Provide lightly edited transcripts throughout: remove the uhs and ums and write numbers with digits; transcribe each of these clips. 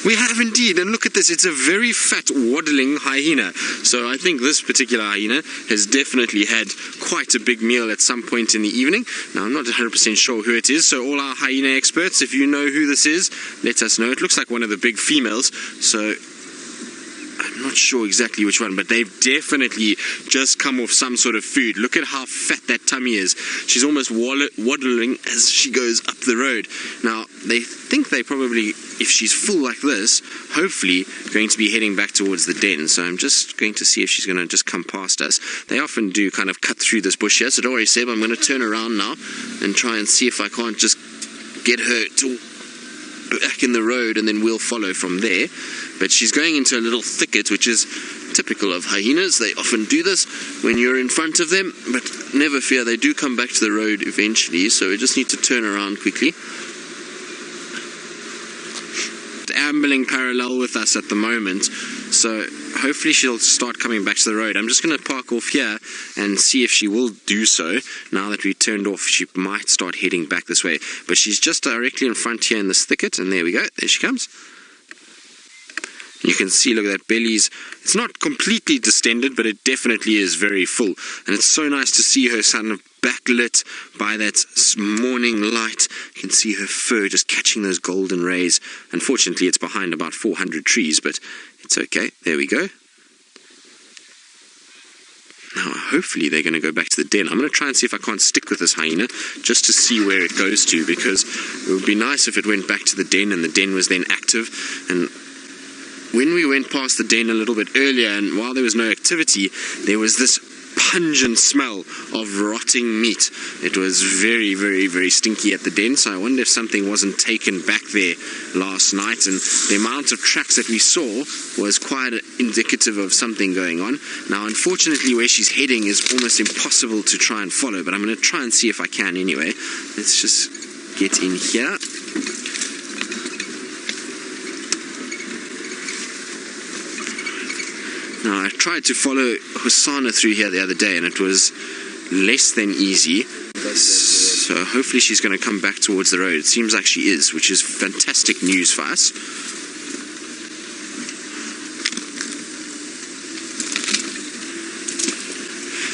We have indeed, and look at this, it's a very fat, waddling hyena. So I think this particular hyena has definitely had quite a big meal at some point in the evening. Now, I'm not 100% sure who it is, so all our hyena experts, if you know who this is, let us know. It looks like one of the big females, so I'm not sure exactly which one, but they've definitely just come off some sort of food. Look at how fat that tummy is. She's almost waddling as she goes up the road. Now, they think they probably, if she's full like this, hopefully going to be heading back towards the den. So I'm just going to see if she's going to just come past us. They often do kind of cut through this bush here, so don't worry, Seb, I'm going to turn around now and try and see if I can't just get her to back in the road, and then we'll follow from there. But she's going into a little thicket, which is typical of hyenas. They often do this when you're in front of them, but never fear, they do come back to the road eventually, so we just need to turn around quickly. Ambling parallel with us at the moment, so hopefully she'll start coming back to the road. I'm just going to park off here and see if she will do so. Now that we turned off, she might start heading back this way, but she's just directly in front here in this thicket, and there we go, there she comes. You can see, look at that, belly's, it's not completely distended, but it definitely is very full. And it's so nice to see her kind of backlit by that morning light. You can see her fur just catching those golden rays. Unfortunately, it's behind about 400 trees, but it's okay. There we go. Now, hopefully they're going to go back to the den. I'm going to try and see if I can't stick with this hyena, just to see where it goes to, because it would be nice if it went back to the den and the den was then active. And when we went past the den a little bit earlier, and while there was no activity, there was this pungent smell of rotting meat. It was very, very, very stinky at the den, so I wonder if something wasn't taken back there last night, and the amount of tracks that we saw was quite indicative of something going on. Now, unfortunately, where she's heading is almost impossible to try and follow, but I'm going to try and see if I can anyway. Let's just get in here. Now, I tried to follow Hosanna through here the other day, and it was less than easy. So hopefully she's going to come back towards the road. It seems like she is, which is fantastic news for us.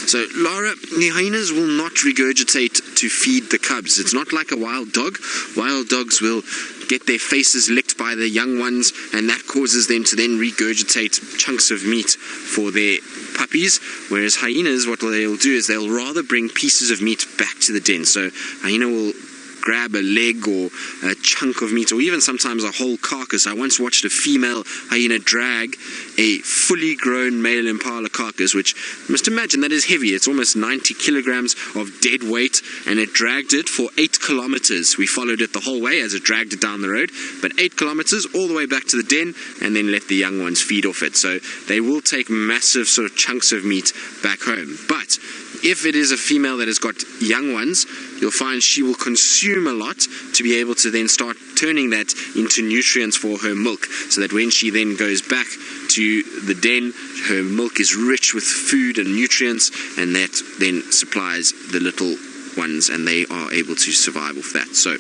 So, Lara, the hyenas will not regurgitate to feed the cubs. It's not like a wild dog. Wild dogs will get their faces licked by the young ones, and that causes them to then regurgitate chunks of meat for their puppies, whereas hyenas, what they'll do is they'll rather bring pieces of meat back to the den. So hyena will grab a leg or a chunk of meat, or even sometimes a whole carcass. I once watched a female hyena drag a fully grown male impala carcass, which you must imagine that is heavy. It's almost 90 kilograms of dead weight, and it dragged it for 8 kilometers. We followed it the whole way as it dragged it down the road, but 8 kilometers all the way back to the den, and then let the young ones feed off it. So they will take massive sort of chunks of meat back home. But if it is a female that has got young ones, you'll find she will consume a lot to be able to then start turning that into nutrients for her milk, so that when she then goes back to the den, her milk is rich with food and nutrients, and that then supplies the little ones, and they are able to survive off that. So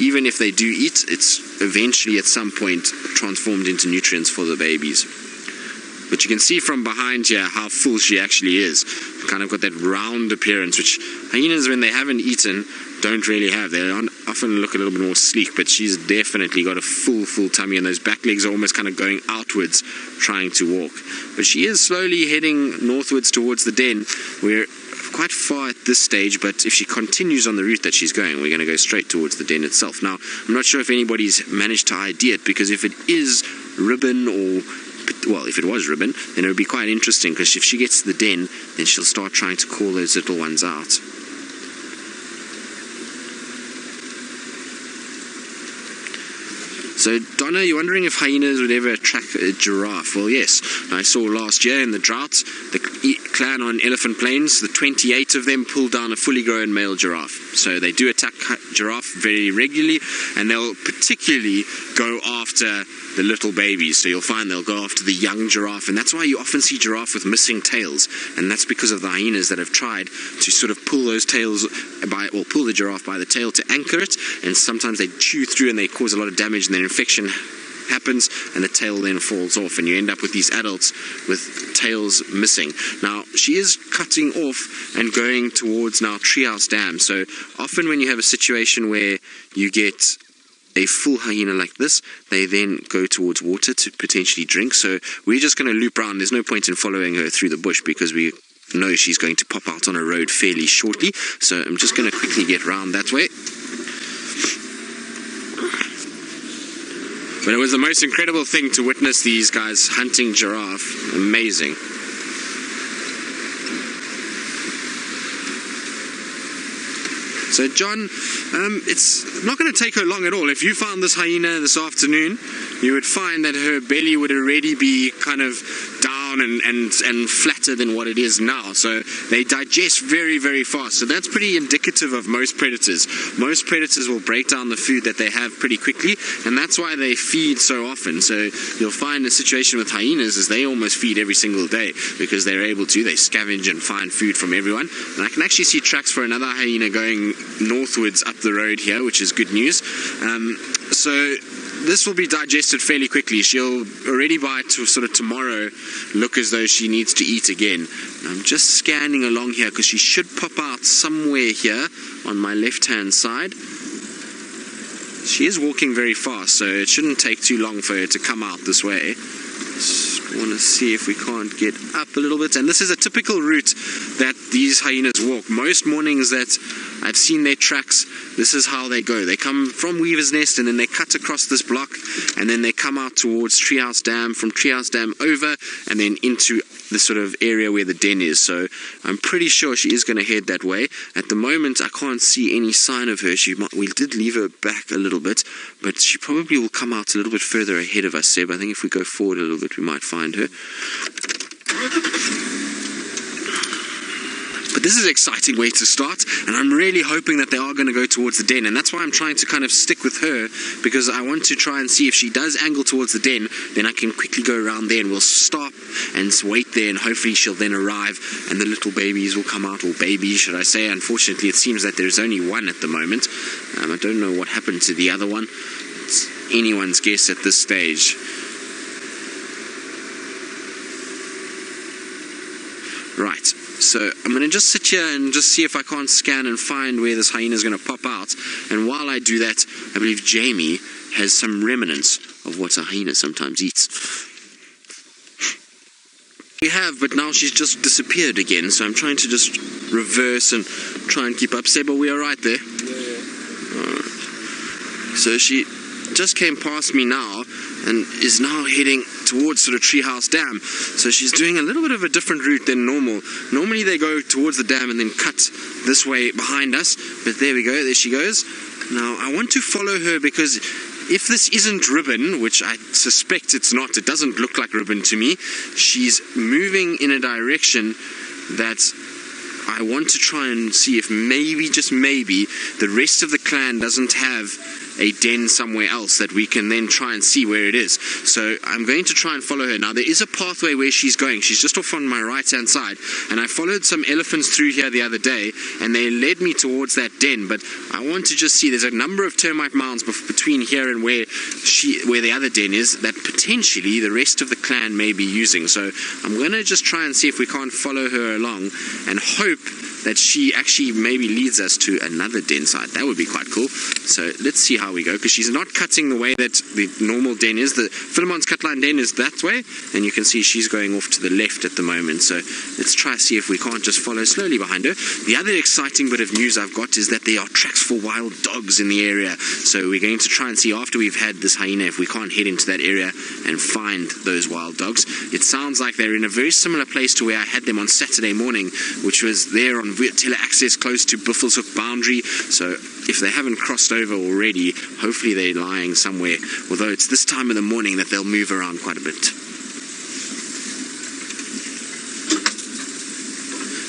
even if they do eat, it's eventually at some point transformed into nutrients for the babies. But you can see from behind here how full she actually is. Kind of got that round appearance, which hyenas, when they haven't eaten, don't really have. They often look a little bit more sleek, but she's definitely got a full tummy, and those back legs are almost kind of going outwards, trying to walk. But she is slowly heading northwards towards the den. We're quite far at this stage, but if she continues on the route that she's going, we're going to go straight towards the den itself. Now, I'm not sure if anybody's managed to ID it, because if it is Ribbon, or well, if it was Ribbon, then it would be quite interesting, because if she gets to the den, then she'll start trying to call those little ones out. So, Donna, you're wondering if hyenas would ever attract a giraffe? Well, yes. I saw last year in the drought, the clan on Elephant Plains, the 28 of them pulled down a fully grown male giraffe. So they do attack giraffe very regularly, and they'll particularly go after the little babies. So you'll find they'll go after the young giraffe, and that's why you often see giraffe with missing tails, and that's because of the hyenas that have tried to sort of pull those tails or pull the giraffe by the tail to anchor it, and sometimes they chew through and they cause a lot of damage, and then infection happens and the tail then falls off, and you end up with these adults with tails missing. Now, she is cutting off and going towards now Treehouse Dam. So often when you have a situation where you get a full hyena like this, they then go towards water to potentially drink. So we're just going to loop around. There's no point in following her through the bush because we know she's going to pop out on a road fairly shortly. So I'm just going to quickly get round that way. But it was the most incredible thing to witness these guys hunting giraffe. Amazing. So John, it's not going to take her long at all. If you found this hyena this afternoon, you would find that her belly would already be kind of down and flatter than what it is now. So they digest very, very fast. So that's pretty indicative of most predators. Most predators will break down the food that they have pretty quickly, and that's why they feed so often. So you'll find the situation with hyenas is they almost feed every single day because they're able to. They scavenge and find food from everyone. And I can actually see tracks for another hyena going northwards up the road here, which is good news. So this will be digested fairly quickly. She'll already by sort of tomorrow look as though she needs to eat again. I'm just scanning along here because she should pop out somewhere here on my left hand side. She is walking very fast, so it shouldn't take too long for her to come out this way. Just want to see if we can't get up a little bit. And this is a typical route that these hyenas walk. Most mornings that I've seen their tracks, this is how they go. They come from Weaver's Nest and then they cut across this block and then they come out towards Treehouse Dam, from Treehouse Dam over and then into the sort of area where the den is. So I'm pretty sure she is going to head that way. At the moment I can't see any sign of her. We did leave her back a little bit, but she probably will come out a little bit further ahead of us, Seb. I think if we go forward a little bit we might find her. But this is an exciting way to start, and I'm really hoping that they are going to go towards the den, and that's why I'm trying to kind of stick with her, because I want to try and see if she does angle towards the den, then I can quickly go around there and we'll stop and wait there, and hopefully she'll then arrive and the little babies will come out, or babies should I say. Unfortunately it seems that there's only one at the moment. I don't know what happened to the other one. It's anyone's guess at this stage. Right, so I'm going to just sit here and just see if I can't scan and find where this hyena is going to pop out. And while I do that, I believe Jamie has some remnants of what a hyena sometimes eats. We have, but now she's just disappeared again, so I'm trying to just reverse and try and keep up. Seba, we are right there? Yeah. So she just came past me now and is now heading towards sort of Treehouse Dam. So she's doing a little bit of a different route than normal. Normally they go towards the dam and then cut this way behind us, but there we go, there she goes. Now I want to follow her because if this isn't Ribbon, which I suspect it's not, it doesn't look like Ribbon to me, she's moving in a direction that I want to try and see if maybe, just maybe, the rest of the clan doesn't have a den somewhere else that we can then try and see where it is. So I'm going to try and follow her. Now there is a pathway where she's going. She's just off on my right hand side, and I followed some elephants through here the other day and they led me towards that den, but I want to just see, there's a number of termite mounds between here and where the other den is that potentially the rest of the clan may be using. So I'm going to just try and see if we can't follow her along and hope that she actually maybe leads us to another den site. That would be quite cool. So let's see how we go, because she's not cutting the way that the normal den is. The Philemon's cutline den is that way, and you can see she's going off to the left at the moment. So let's try to see if we can't just follow slowly behind her. The other exciting bit of news I've got is that there are tracks for wild dogs in the area. So we're going to try and see after we've had this hyena if we can't head into that area and find those wild dogs. It sounds like they're in a very similar place to where I had them on Saturday morning, which was there on tele-access close to Buffelshoek boundary. So if they haven't crossed over already, hopefully they're lying somewhere, although it's this time of the morning that they'll move around quite a bit.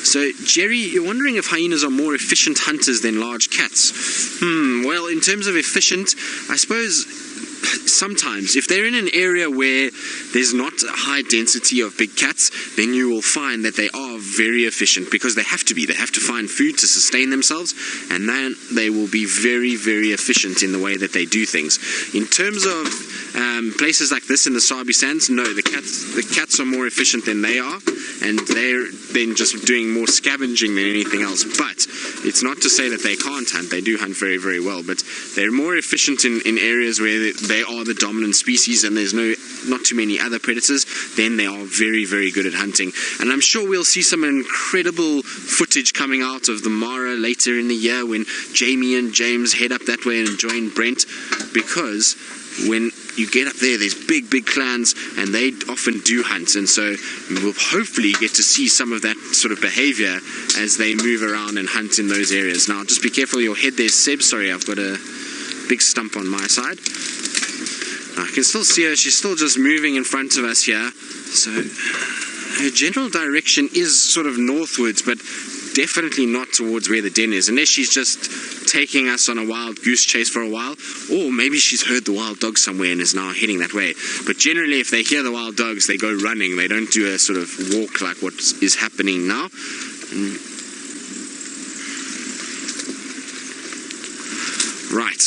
So Jerry, you're wondering if hyenas are more efficient hunters than large cats. Well, in terms of efficient, I suppose sometimes, if they're in an area where there's not a high density of big cats, then you will find that they are very efficient, because they have to be. They have to find food to sustain themselves, and then they will be very, very efficient in the way that they do things. In terms of places like this in the Sabi Sands, no, the cats are more efficient than they are, and they're then just doing more scavenging than anything else. But it's not to say that they can't hunt. They do hunt very, very well, but they're more efficient in areas where they are the dominant species and there's not too many other predators. Then they are very, very good at hunting. And I'm sure we'll see some incredible footage coming out of the Mara later in the year when Jamie and James head up that way and join Brent, because when you get up there, there's big clans, and they often do hunt, and so we'll hopefully get to see some of that sort of behavior as they move around and hunt in those areas. Now, just be careful of your head there, Seb. Sorry, I've got a big stump on my side. I can still see her. She's still just moving in front of us here. So her general direction is sort of northwards, but definitely not towards where the den is, unless she's just taking us on a wild goose chase for a while, or maybe she's heard the wild dog somewhere and is now heading that way. But generally, if they hear the wild dogs, they go running. They don't do a sort of walk like what is happening now. Right.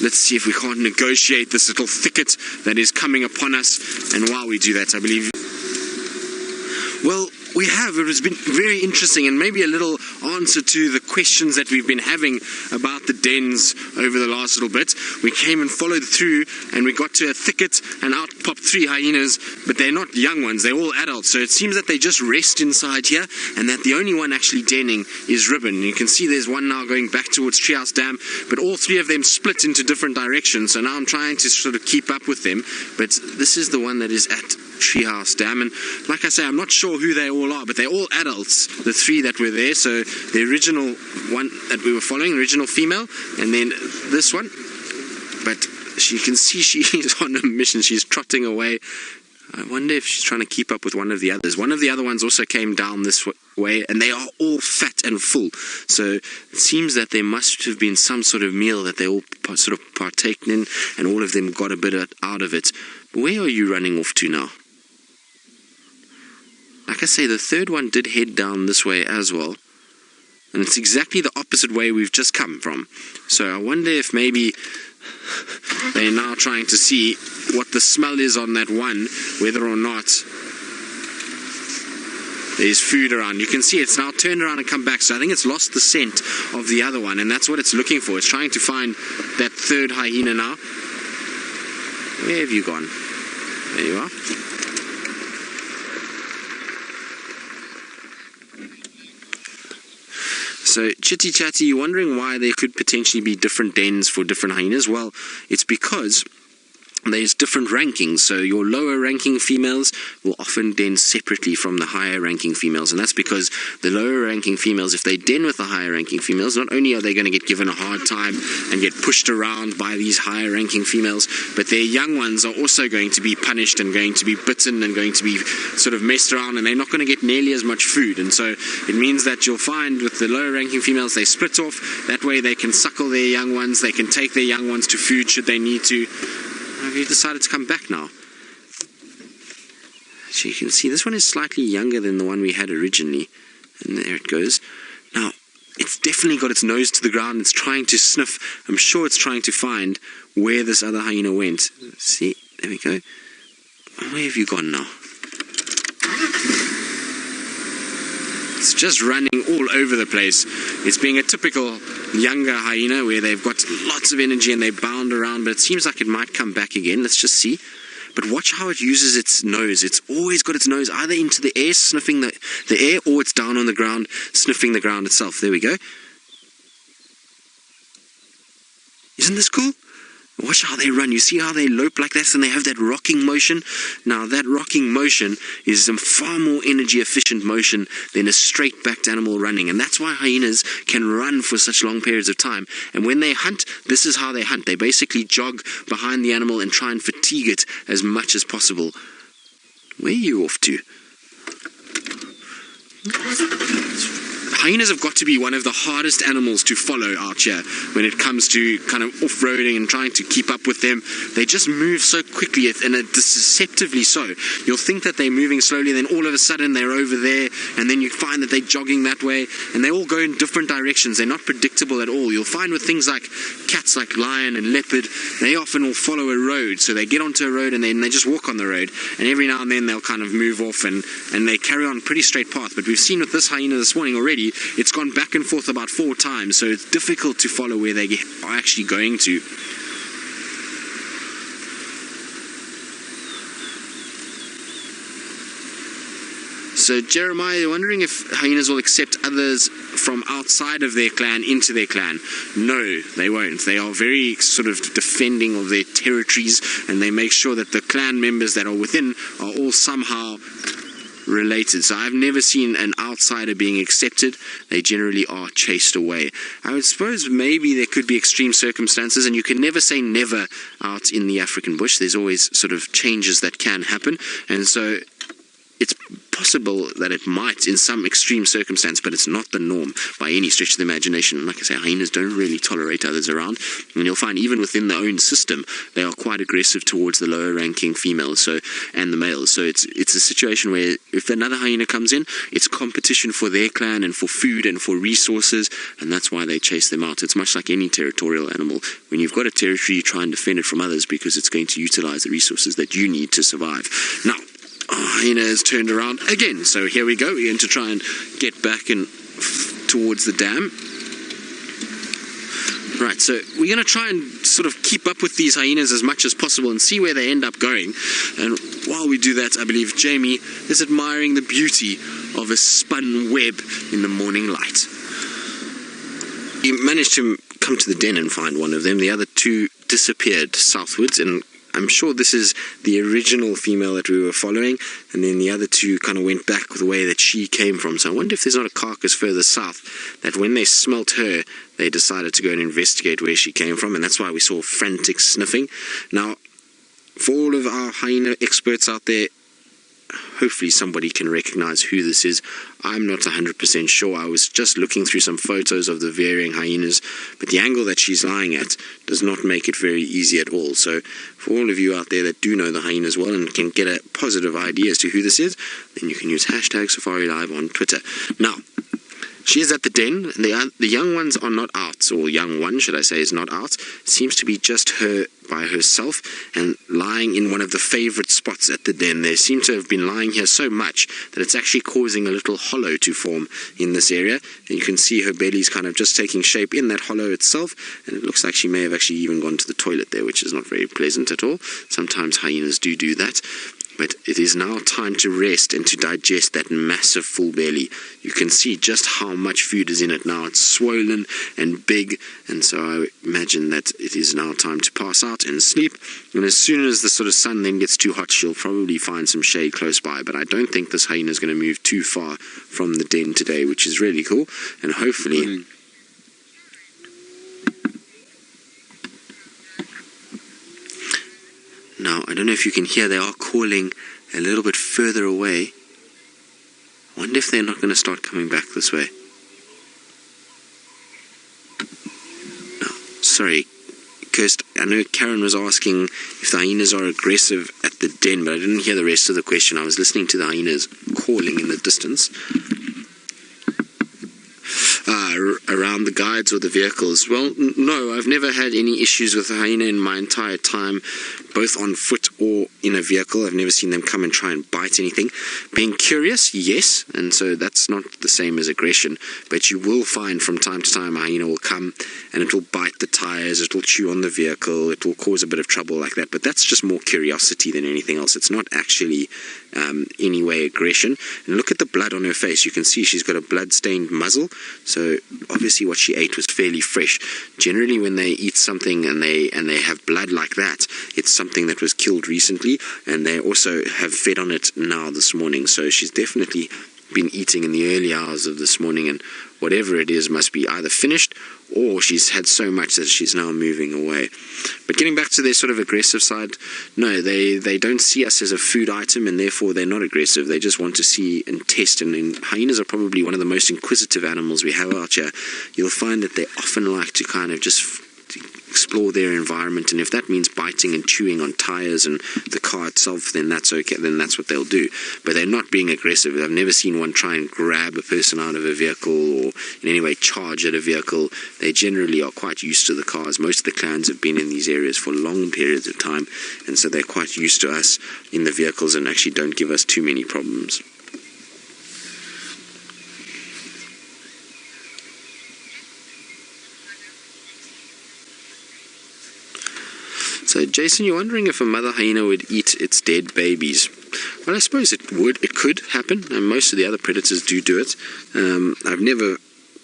Let's see if we can't negotiate this little thicket that is coming upon us. And while we do that, I believe... Well, we have. It has been very interesting, and maybe a little answer to the questions that we've been having about the dens over the last little bit. We came and followed through, and we got to a thicket, and out popped 3 hyenas, but they're not young ones, they're all adults. So it seems that they just rest inside here, and that the only one actually denning is Ribbon. You can see there's one now going back towards Treehouse Dam, but all 3 of them split into different directions, so now I'm trying to sort of keep up with them. But this is the one that is at Treehouse Dam, and like I say, I'm not sure who they all are, but they're all adults, the 3 that were there. So the original one that we were following, original female, and then this one. But you can see she's on a mission. She's trotting away. I wonder if she's trying to keep up with one of the others. One of the other ones also came down this way, and they are all fat and full. So it seems that there must have been some sort of meal that they all sort of partaken in, and all of them got a bit out of it. Where are you running off to now? Like I say, the 3rd one did head down this way as well. And it's exactly the opposite way we've just come from. So I wonder if maybe they're now trying to see what the smell is on that one, whether or not there's food around. You can see it's now turned around and come back. So I think it's lost the scent of the other one, and that's what it's looking for. It's trying to find that 3rd hyena now. Where have you gone? There you are. So, Chitty Chatty, you're wondering why there could potentially be different dens for different hyenas? Well, it's because there's different rankings. So your lower ranking females will often den separately from the higher ranking females, and that's because the lower ranking females, if they den with the higher ranking females, not only are they going to get given a hard time and get pushed around by these higher ranking females, but their young ones are also going to be punished and going to be bitten and going to be sort of messed around, and they're not going to get nearly as much food. And so it means that you'll find with the lower ranking females, they split off. That way they can suckle their young ones, they can take their young ones to food should they need to. Have you decided to come back now? So you can see this one is slightly younger than the one we had originally. And there it goes. Now, it's definitely got its nose to the ground. It's trying to sniff. I'm sure it's trying to find where this other hyena went. See, there we go. Where have you gone now? It's just running all over the place. It's being a typical younger hyena where they've got lots of energy and they bound around, but it seems like it might come back again. Let's just see. But watch how it uses its nose. It's always got its nose either into the air, sniffing the air, or it's down on the ground, sniffing the ground itself. There we go. Isn't this cool? Watch how they run. You see how they lope like that, and they have that rocking motion? Now, that rocking motion is a far more energy efficient motion than a straight backed animal running. And that's why hyenas can run for such long periods of time. And when they hunt, this is how they hunt. They basically jog behind the animal and try and fatigue it as much as possible. Where are you off to? hyenas have got to be one of the hardest animals to follow out here when it comes to kind of off-roading and trying to keep up with them. They just move so quickly and deceptively so. You'll think that they're moving slowly, then all of a sudden they're over there, and then you find that they're jogging that way, and they all go in different directions. They're not predictable at all. You'll find with things like cats like lion and leopard, they often will follow a road. So they get onto a road and then they just walk on the road, and every now and then they'll kind of move off and they carry on pretty straight path. But we've seen with this hyena this morning already, it's gone back and forth about 4 times, so it's difficult to follow where they are actually going to. So Jeremiah, you're wondering if hyenas will accept others from outside of their clan into their clan. No, they won't. They are very sort of defending of their territories, and they make sure that the clan members that are within are all somehow related. So I've never seen an outsider being accepted. They generally are chased away. I would suppose maybe there could be extreme circumstances, and you can never say never out in the African bush. There's always sort of changes that can happen, and so it's possible that it might in some extreme circumstance, but it's not the norm by any stretch of the imagination. Like I say, hyenas don't really tolerate others around, and you'll find even within their own system they are quite aggressive towards the lower ranking females and the males. So it's a situation where if another hyena comes in, it's competition for their clan and for food and for resources, and that's why they chase them out. It's much like any territorial animal. When you've got a territory, you try and defend it from others because it's going to utilize the resources that you need to survive. Now, hyena has turned around again, so here we go. We're going to try and get back and towards the dam. Right, so we're going to try and sort of keep up with these hyenas as much as possible and see where they end up going. And while we do that, I believe Jamie is admiring the beauty of a spun web in the morning light. He managed to come to the den and find one of them. The other 2 disappeared southwards, and I'm sure this is the original female that we were following, and then the other 2 kind of went back the way that she came from. So I wonder if there's not a carcass further south that when they smelt her, they decided to go and investigate where she came from, and that's why we saw frantic sniffing. Now, for all of our hyena experts out there, hopefully somebody can recognize who this is. I'm not 100% sure. I was just looking through some photos of the varying hyenas, but the angle that she's lying at does not make it very easy at all. So for all of you out there that do know the hyenas well and can get a positive idea as to who this is, then you can use #SafariLive on Twitter. Now, she is at the den. The young ones are not out, or young one, should I say, is not out. It seems to be just her by herself and lying in one of the favorite spots at the den. They seem to have been lying here so much that it's actually causing a little hollow to form in this area. And you can see her belly's kind of just taking shape in that hollow itself, and it looks like she may have actually even gone to the toilet there, which is not very pleasant at all. Sometimes hyenas do that. But it is now time to rest and to digest that massive full belly. You can see just how much food is in it now. It's swollen and big, and so I imagine that it is now time to pass out and sleep. And as soon as the sort of sun then gets too hot, she'll probably find some shade close by. But I don't think this hyena is going to move too far from the den today, which is really cool. And hopefully... Now, I don't know if you can hear, they are calling a little bit further away. I wonder if they're not going to start coming back this way. No, sorry, Kirst, I know Karen was asking if the hyenas are aggressive at the den, but I didn't hear the rest of the question. I was listening to the hyenas calling in the distance. Around the guides or the vehicles. Well, no, I've never had any issues with a hyena in my entire time, both on foot or in a vehicle. I've never seen them come and try and bite anything. Being curious, yes, and so that's not the same as aggression, but you will find from time to time a hyena will come and it will bite the tires, it will chew on the vehicle, it will cause a bit of trouble like that, but that's just more curiosity than anything else. It's not actually any way aggression. And look at the blood on her face. You can see she's got a blood-stained muzzle, so obviously what she ate was fairly fresh. Generally when they eat something and they have blood like that, it's something that was killed recently, and they also have fed on it now this morning. So she's definitely been eating in the early hours of this morning, and whatever it is must be either finished or she's had so much that she's now moving away. But getting back to their sort of aggressive side, no, they don't see us as a food item, and therefore they're not aggressive. They just want to see and test, and hyenas are probably one of the most inquisitive animals we have out here. You'll find that they often like to kind of just explore their environment, and if that means biting and chewing on tires and the car itself, then that's okay, then that's what they'll do. But they're not being aggressive. I've never seen one try and grab a person out of a vehicle or in any way charge at a vehicle. They generally are quite used to the cars. Most of the clans have been in these areas for long periods of time, and so they're quite used to us in the vehicles and actually don't give us too many problems. So, Jason, you're wondering if a mother hyena would eat its dead babies. Well, I suppose it would. It could happen, and most of the other predators do it. I've never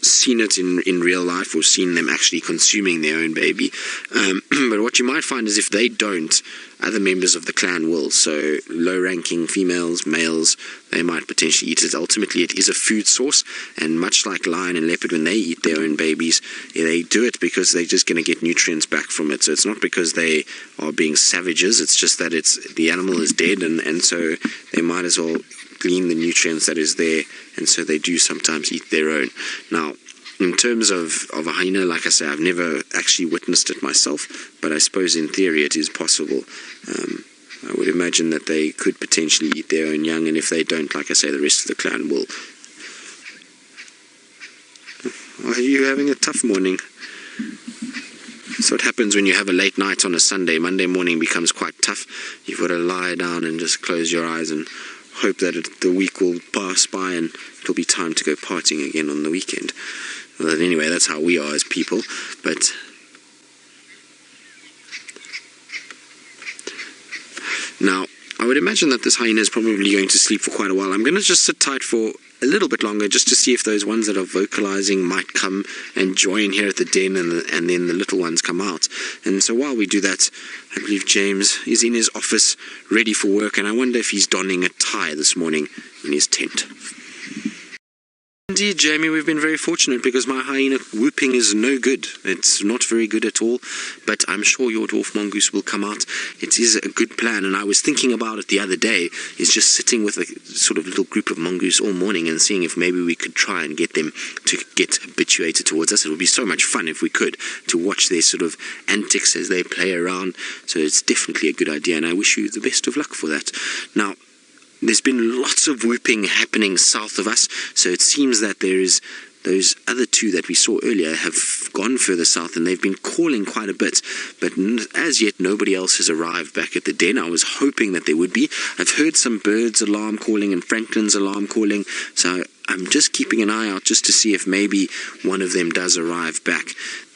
seen it in real life or seen them actually consuming their own baby. But what you might find is if they don't, other members of the clan will. So low-ranking females, males, they might potentially eat it. Ultimately, it is a food source, and much like lion and leopard, when they eat their own babies, they do it because they're just going to get nutrients back from it. So it's not because they are being savages, it's just that the animal is dead, and so they might as well glean the nutrients that is there, and so they do sometimes eat their own. Now, in terms of a hyena, like I say, I've never actually witnessed it myself, but I suppose in theory it is possible. I would imagine that they could potentially eat their own young, and if they don't, like I say, the rest of the clan will. Are you having a tough morning? So what happens when you have a late night on a Sunday? Monday morning becomes quite tough. You've got to lie down and just close your eyes and hope that the week will pass by and it'll be time to go partying again on the weekend. Well, anyway, that's how we are as people. But now, I would imagine that this hyena is probably going to sleep for quite a while. I'm going to just sit tight for a little bit longer just to see if those ones that are vocalizing might come and join here at the den, and then the little ones come out. And so while we do that, I believe James is in his office ready for work, and I wonder if he's donning a tie this morning in his tent. Indeed, Jamie, we've been very fortunate because my hyena whooping is no good. It's not very good at all, but I'm sure your dwarf mongoose will come out. It is a good plan, and I was thinking about it the other day, is just sitting with a sort of little group of mongoose all morning and seeing if maybe we could try and get them to get habituated towards us. It would be so much fun if we could, to watch their sort of antics as they play around. So it's definitely a good idea, and I wish you the best of luck for that. Now, there's been lots of whooping happening south of us, so it seems that there is those other two that we saw earlier have gone further south, and they've been calling quite a bit, but as yet nobody else has arrived back at the den. I was hoping that there would be. I've heard some birds alarm calling and Franklin's alarm calling, so I'm just keeping an eye out just to see if maybe one of them does arrive back.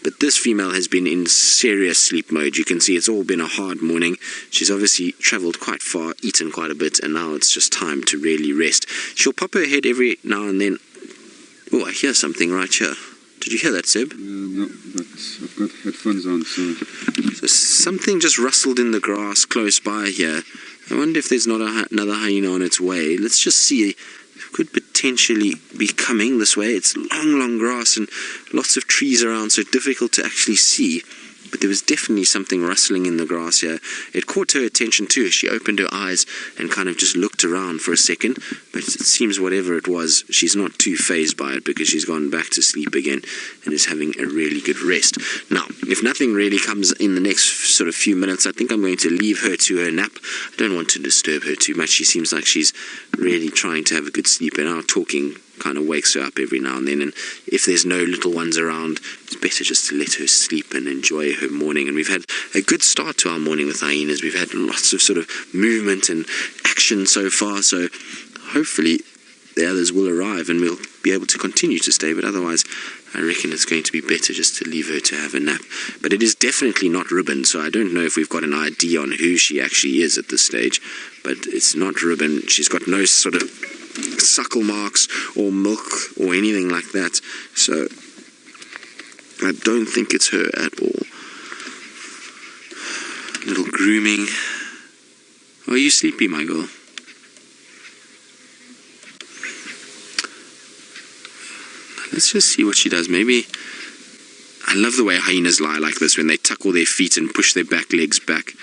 But this female has been in serious sleep mode. You can see it's all been a hard morning. She's obviously travelled quite far, eaten quite a bit, and now it's just time to really rest. She'll pop her head every now and then. Oh, I hear something right here. Did you hear that, Seb? No, but I've got headphones on, so something just rustled in the grass close by here. I wonder if there's not another hyena on its way. Let's just see. It could potentially be coming this way. It's long grass and lots of trees around, so difficult to actually see. But there was definitely something rustling in the grass here. It caught her attention too. She opened her eyes and kind of just looked around for a second. But it seems whatever it was, she's not too fazed by it because she's gone back to sleep again and is having a really good rest. Now, if nothing really comes in the next sort of few minutes, I think I'm going to leave her to her nap. I don't want to disturb her too much. She seems like she's really trying to have a good sleep, and our talking kind of wakes her up every now and then, and if there's no little ones around, it's better just to let her sleep and enjoy her morning. And we've had a good start to our morning with hyenas. We've had lots of sort of movement and action so far, so hopefully the others will arrive and we'll be able to continue to stay, but otherwise I reckon it's going to be better just to leave her to have a nap. But it is definitely not Ribbon, so I don't know if we've got an idea on who she actually is at this stage, but it's not Ribbon. She's got no sort of suckle marks or milk or anything like that, so I don't think it's her at all. Little grooming. Are you sleepy, my girl? Let's just see what she does. Maybe... I love the way hyenas lie like this, when they tuck all their feet and push their back legs back.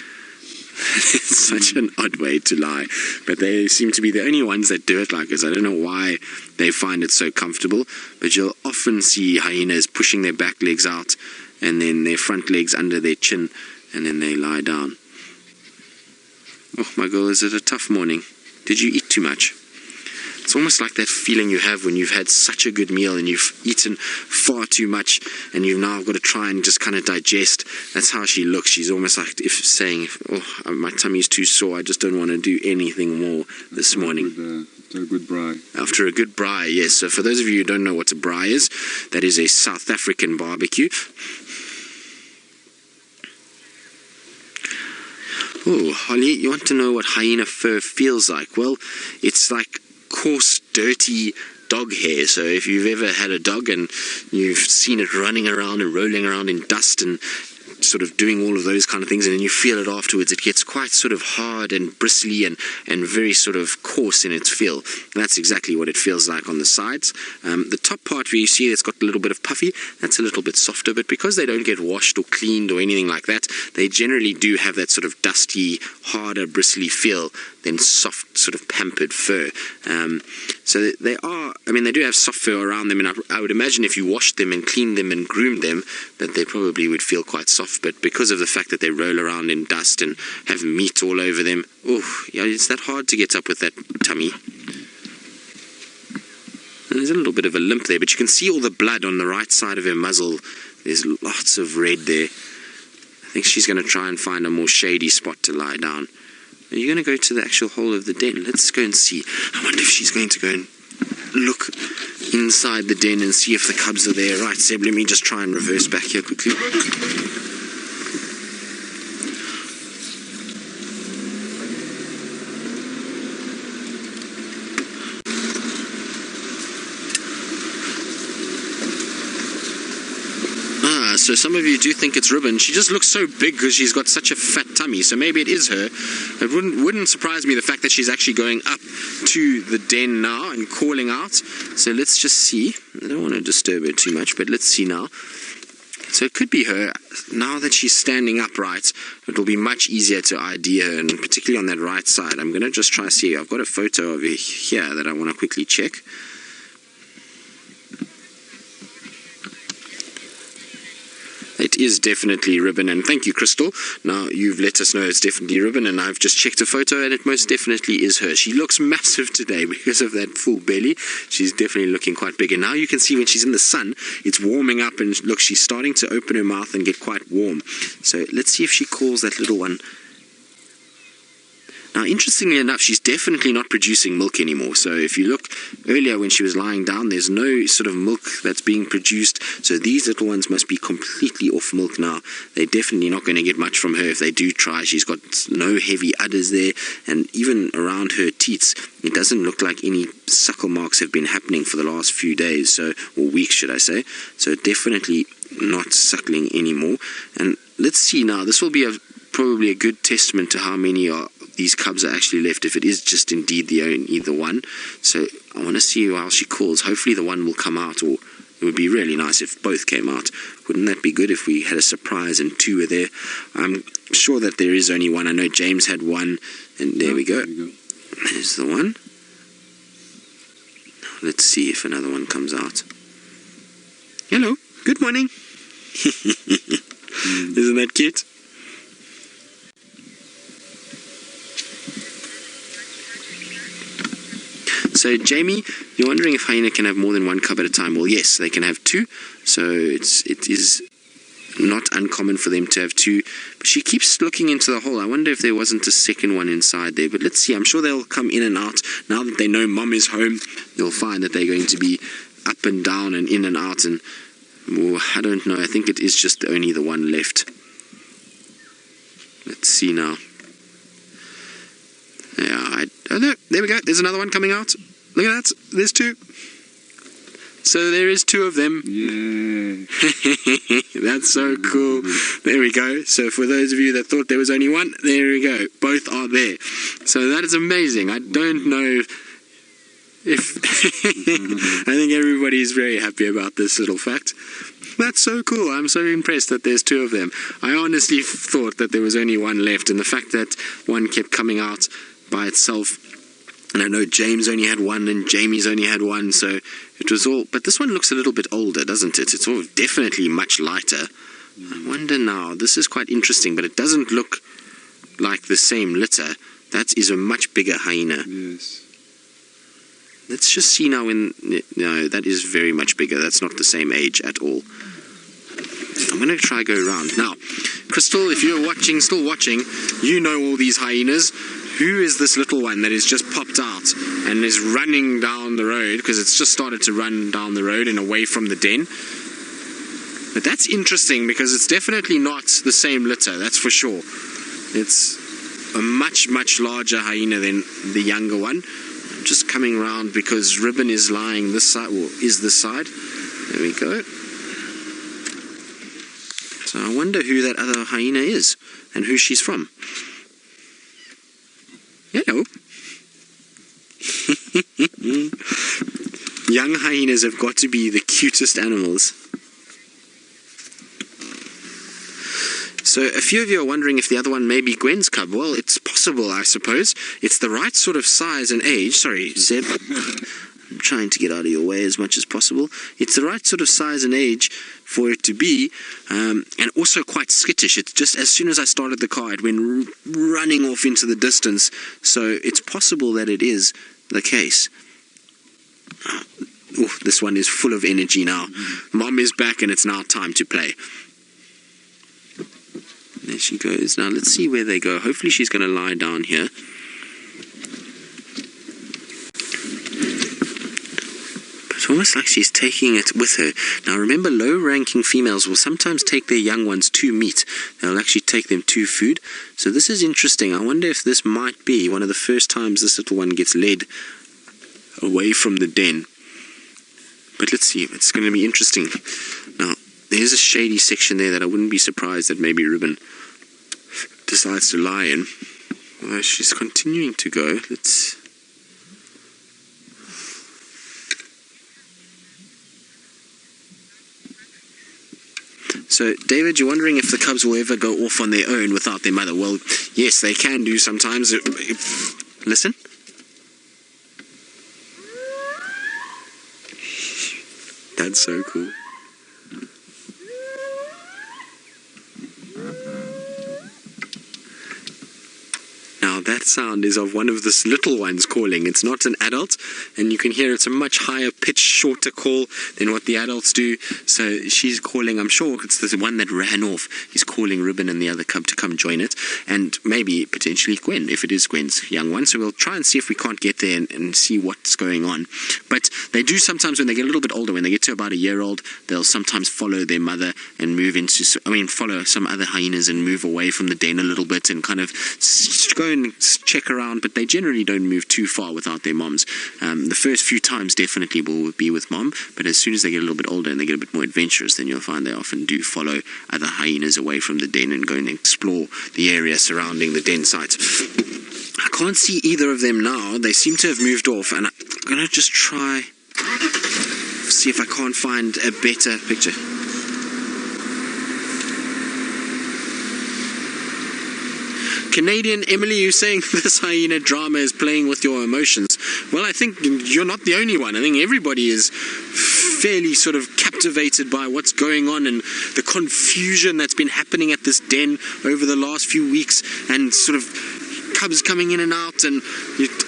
It's such an odd way to lie. But they seem to be the only ones that do it like this. I don't know why they find it so comfortable, but you'll often see hyenas pushing their back legs out and then their front legs under their chin, and then they lie down. Oh, my girl, is it a tough morning? Did you eat too much? It's almost like that feeling you have when you've had such a good meal and you've eaten far too much and you've now got to try and just kind of digest. That's how she looks. She's almost like saying, oh, my tummy's too sore, I just don't want to do anything more this morning. After a good braai. After a good braai, yes. So for those of you who don't know what a braai is, that is a South African barbecue. Oh, Holly, you want to know what hyena fur feels like? Well, it's like coarse, dirty dog hair. So if you've ever had a dog and you've seen it running around and rolling around in dust and sort of doing all of those kind of things, and then you feel it afterwards, it gets quite sort of hard and bristly and very sort of coarse in its feel. And that's exactly what it feels like on the sides. The top part where you see it's got a little bit of puffy, that's a little bit softer, but because they don't get washed or cleaned or anything like that, they generally do have that sort of dusty, harder, bristly feel than soft, sort of pampered fur. So they are, I mean, they do have soft fur around them, and I would imagine if you washed them and cleaned them and groomed them, that they probably would feel quite soft. But because of the fact that they roll around in dust and have meat all over them, oh, yeah, it's that hard to get up with that tummy. And there's a little bit of a limp there, but you can see all the blood on the right side of her muzzle. There's lots of red there. I think she's going to try and find a more shady spot to lie down. Are you going to go to the actual hole of the den? Let's go and see. I wonder if she's going to go and look inside the den and see if the cubs are there. Right, Seb, let me just try and reverse back here quickly. So some of you do think it's Ribbon. She just looks so big because she's got such a fat tummy, so maybe it is her. It wouldn't surprise me the fact that she's actually going up to the den now and calling out. So let's just see. I don't want to disturb her too much, but let's see now. So it could be her. Now that she's standing upright, it will be much easier to ID her, and particularly on that right side. I'm going to just try to see. I've got a photo of her here that I want to quickly check. It is definitely Ribbon, and thank you, Crystal. Now you've let us know it's definitely Ribbon, and I've just checked a photo and it most definitely is her. She looks massive today because of that full belly. She's definitely looking quite big, and now you can see when she's in the sun, it's warming up, and look, she's starting to open her mouth and get quite warm. So let's see if she calls that little one. Now, interestingly enough, she's definitely not producing milk anymore. So if you look earlier when she was lying down, there's no sort of milk that's being produced. So these little ones must be completely off milk now. They're definitely not going to get much from her if they do try. She's got no heavy udders there, and even around her teats, it doesn't look like any suckle marks have been happening for the last few days, or weeks, should I say. So definitely not suckling anymore. And let's see now. This will be probably a good testament to how many these cubs are actually left, if it is just indeed either one. So I want to see how she calls. Hopefully the one will come out, or it would be really nice if both came out. Wouldn't that be good if we had a surprise and two were there? I'm sure that there is only one. I know James had one, and there we go. There's the one. Let's see if another one comes out. Hello, good morning. Isn't that cute? So, Jamie, you're wondering if hyena can have more than one cub at a time. Well, yes, they can have two. So it is not uncommon for them to have two. But she keeps looking into the hole. I wonder if there wasn't a second one inside there. But let's see. I'm sure they'll come in and out. Now that they know Mom is home, they'll find that they're going to be up and down and in and out. And well, I don't know. I think it is just only the one left. Let's see now. Yeah, oh no, there we go. There's another one coming out. Look at that. There's two. So there is two of them. Yeah. That's so cool. There we go. So for those of you that thought there was only one, there we go. Both are there. So that is amazing. I don't know If I think everybody's very happy about this little fact. That's so cool. I'm so impressed that there's two of them. I honestly thought that there was only one left, and the fact that one kept coming out by itself, and I know James only had one and Jamie's only had one, so it was all, but this one looks a little bit older, doesn't it? It's all definitely much lighter. I wonder now, this is quite interesting, but it doesn't look like the same litter. That is a much bigger hyena. Yes. Let's just see now when... No, that is very much bigger. That's not the same age at all. I'm going to try go around. Now, Crystal, if you're watching, still watching, you know all these hyenas. Who is this little one that has just popped out and is running down the road? Because it's just started to run down the road and away from the den. But that's interesting because it's definitely not the same litter, that's for sure. It's a much, much larger hyena than the younger one. I'm just coming around because Ribbon is lying this side, or is this side. There we go. So I wonder who that other hyena is and who she's from. Hello. Young hyenas have got to be the cutest animals. So a few of you are wondering if the other one may be Gwen's cub. Well, it's possible, I suppose. It's the right sort of size and age. Sorry, Zeb. I'm trying to get out of your way as much as possible. It's the right sort of size and age for it to be, and also quite skittish. It's just as soon as I started the car, it went running off into the distance. So it's possible that it is the case. Oh, this one is full of energy now. Mom is back and it's now time to play. There she goes. Now let's see where they go. Hopefully she's going to lie down here. But it's almost like she's taking it with her. Now remember, low-ranking females will sometimes take their young ones to meat. They'll actually take them to food. So this is interesting. I wonder if this might be one of the first times this little one gets led away from the den. But let's see. It's going to be interesting. Now, there's a shady section there that I wouldn't be surprised that maybe Ribbon decides to lie in. Well, she's continuing to go. Let's... So, David, you're wondering if the cubs will ever go off on their own without their mother. Well, yes, they can do sometimes. Listen. That's so cool. Now that sound is of one of the little ones calling. It's not an adult, and you can hear it's a much higher pitched, shorter call than what the adults do. So she's calling, I'm sure it's the one that ran off. He's calling Ribbon and the other cub to come join it, and maybe potentially Gwen, if it is Gwen's young one. So we'll try and see if we can't get there and see what's going on. But they do sometimes, when they get a little bit older, when they get to about a year old, they'll sometimes follow their mother and move into, follow some other hyenas and move away from the den a little bit and kind of go and check around, but they generally don't move too far without their moms. The first few times definitely will be with mom, but as soon as they get a little bit older and they get a bit more adventurous, then you'll find they often do follow other hyenas away from the den and go and explore the area surrounding the den site. I can't see either of them now. They seem to have moved off, and I'm going to just try see if I can't find a better picture. Canadian Emily, you saying this hyena drama is playing with your emotions. Well, I think you're not the only one. I think everybody is fairly sort of captivated by what's going on and the confusion that's been happening at this den over the last few weeks, and sort of cubs coming in and out, and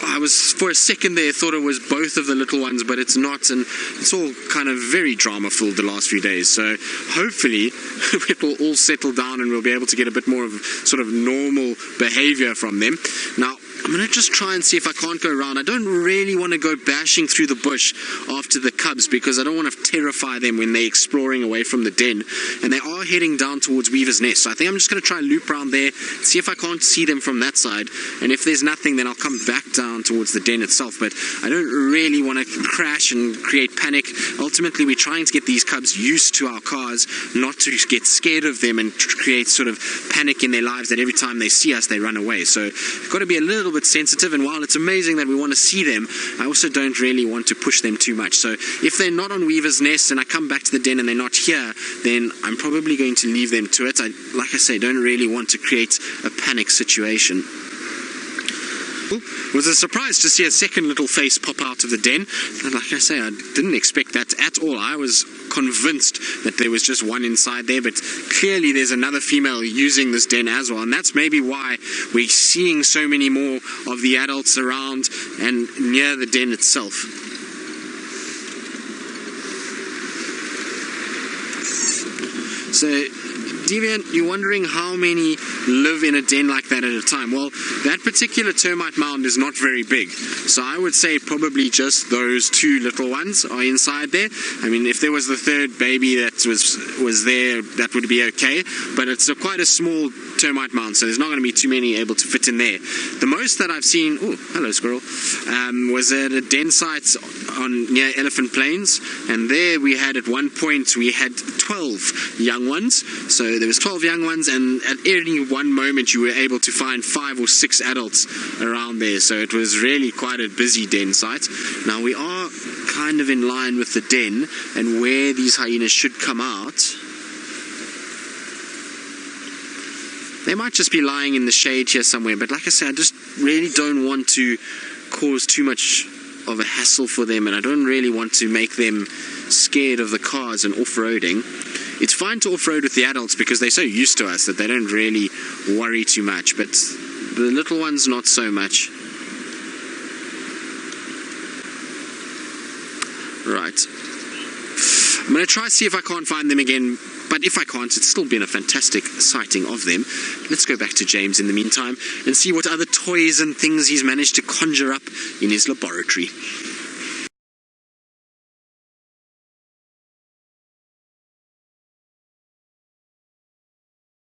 I was for a second there thought it was both of the little ones, but it's not, and it's all kind of very drama filled the last few days. So hopefully it will all settle down and we'll be able to get a bit more of sort of normal behavior from them. Now I'm going to just try and see if I can't go around. I don't really want to go bashing through the bush after the cubs because I don't want to terrify them when they're exploring away from the den. And they are heading down towards Weaver's Nest. So I think I'm just going to try and loop around there, see if I can't see them from that side. And if there's nothing, then I'll come back down towards the den itself. But I don't really want to crash and create panic. Ultimately, we're trying to get these cubs used to our cars, not to get scared of them and create sort of panic in their lives that every time they see us, they run away. So we've got to be a little bit bit sensitive, and while it's amazing that we want to see them, I also don't really want to push them too much. So if they're not on Weaver's Nest and I come back to the den and they're not here, then I'm probably going to leave them to it. Like I say, don't really want to create a panic situation. It was a surprise to see a second little face pop out of the den. And like I say, I didn't expect that at all. I was convinced that there was just one inside there, but clearly there's another female using this den as well, and that's maybe why we're seeing so many more of the adults around and near the den itself. So, Deviant, you're wondering how many live in a den like that at a time. Well, that particular termite mound is not very big, so I would say probably just those two little ones are inside there. I mean, if there was the third baby that was there, that would be okay, but it's quite a small termite mound, so there's not going to be too many able to fit in there. The most that I've seen, oh, hello squirrel, was at a den site near Elephant Plains, and there we had at one point, we had 12 young ones. So there was 12 young ones, and at any one moment you were able to find 5 or 6 adults around there. So it was really quite a busy den site. Now we are kind of in line with the den and where these hyenas should come out. They might just be lying in the shade here somewhere, but like I said, I just really don't want to cause too much of a hassle for them, and I don't really want to make them scared of the cars and off-roading. It's fine to off-road with the adults because they're so used to us that they don't really worry too much, but the little ones not so much. Right. I'm going to try to see if I can't find them again, but if I can't, it's still been a fantastic sighting of them. Let's go back to James in the meantime and see what other toys and things he's managed to conjure up in his laboratory.